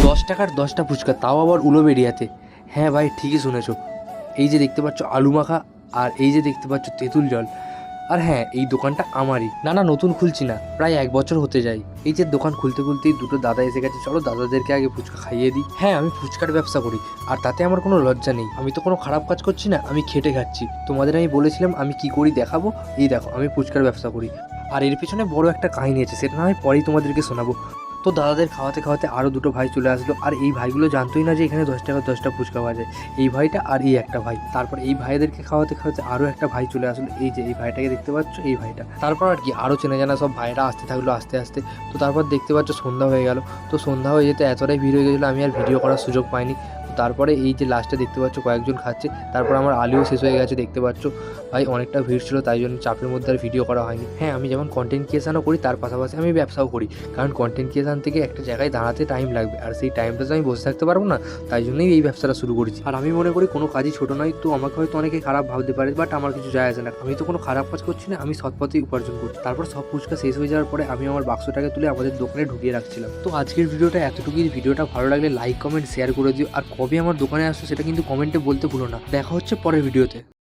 10 টাকার 10টা ফুচকা, তাও আবার উলুবেড়িয়াতে। হ্যাঁ ভাই, ঠিকই শুনেছো। এই যে দেখতে পাচ্ছ আলু মাখা, আর এই যে দেখতে পাচ্ছ তেঁতুল জল। আর হ্যাঁ, এই দোকানটা আমারই। না না, নতুন খুলছি না, প্রায় 1 বছর হতে যায়। এই যে দোকান খুলতে খুলতেই দুটো দাদা এসে গেছে, চলো দাদাদেরকে আগে ফুচকা খাইয়ে দিই। হ্যাঁ, আমি ফুচকার ব্যবসা করি, আর তাতে আমার কোনো লজ্জা নেই। আমি তো কোনো খারাপ কাজ করছি না, আমি খেটে খাচ্ছি। তোমাদের আমি বলেছিলাম আমি কি করি দেখাবো। এই দেখো, আমি ফুচকার ব্যবসা করি। আর এর পেছনে বড় একটা কাহিনী আছে, সেটা না হয় পরেই তোমাদেরকে শোনাবো। তো দাদাদের খাওয়াতে খাওয়াতে আরও দুটো ভাই চলে আসলো, আর এই ভাইগুলো জানতোই না যে এখানে 10 টাকার 10টা ফুচকা পাওয়া যায়। এই ভাইটা আর এই একটা ভাই। তারপর এই ভাইদেরকে খাওয়াতে খাওয়াতে আরও একটা ভাই চলে আসলো, এই যে এই ভাইটাকে দেখতে পাচ্ছ, এই ভাইটা। তারপর আর কি আরও চেনা জানা সব ভাইরা আসতে থাকলো আস্তে আস্তে। তো তারপর দেখতে পাচ্ছ সন্ধ্যা হয়ে গেল। তো সন্ধ্যা হয়ে যেতে এতটাই ভিড় হয়ে গেছিলো, আমি আর ভিডিও করার সুযোগ পাইনি। তারপরে এই যে লাস্টে দেখতে পাচ্ছ কয়েকজন খাচ্ছে, তারপর আমার আলুও শেষ হয়ে গেছে দেখতে পাচ্ছ। ভাই অনেকটা ভিড় ছিল, তাই জন্য চাপের মধ্যে আর ভিডিও করা হয়নি। হ্যাঁ, আমি যেমন কন্টেন্ট ক্রিয়েশনও করি, তার পাশাপাশি আমি ব্যবসাও করি। কারণ কন্টেন্ট ক্রিয়েশন থেকে একটা জায়গায় দাঁড়াতে টাইম লাগবে, আর সেই টাইমটা তো আমি বসে থাকতে পারবো না। তাই জন্যই এই ব্যবসাটা শুরু করেছি। আর আমি মনে করি কোনো কাজই ছোটো নয়। তো আমাকে হয়তো অনেকে খারাপ ভাবতে পারে, বাট আমার কিছু যায় আসে না। আমি তো কোনো খারাপ কাজ করছি না, আমি সৎ পথেই উপার্জন করছি। তারপর সব ফুচকা শেষ হয়ে যাওয়ার পরে আমি আমার বাক্সটাকে তুলে আমাদের দোকানে ঢুকিয়ে রাখছিলাম। তো আজকের ভিডিওটা এতটুকুই। ভিডিওটা ভালো লাগলে লাইক কমেন্ট শেয়ার করে দিও, আর কবে আমার দোকানে আসছো সেটা কিন্তু কমেন্টে বলতে ভুলো না। দেখা হচ্ছে পরের ভিডিওতে।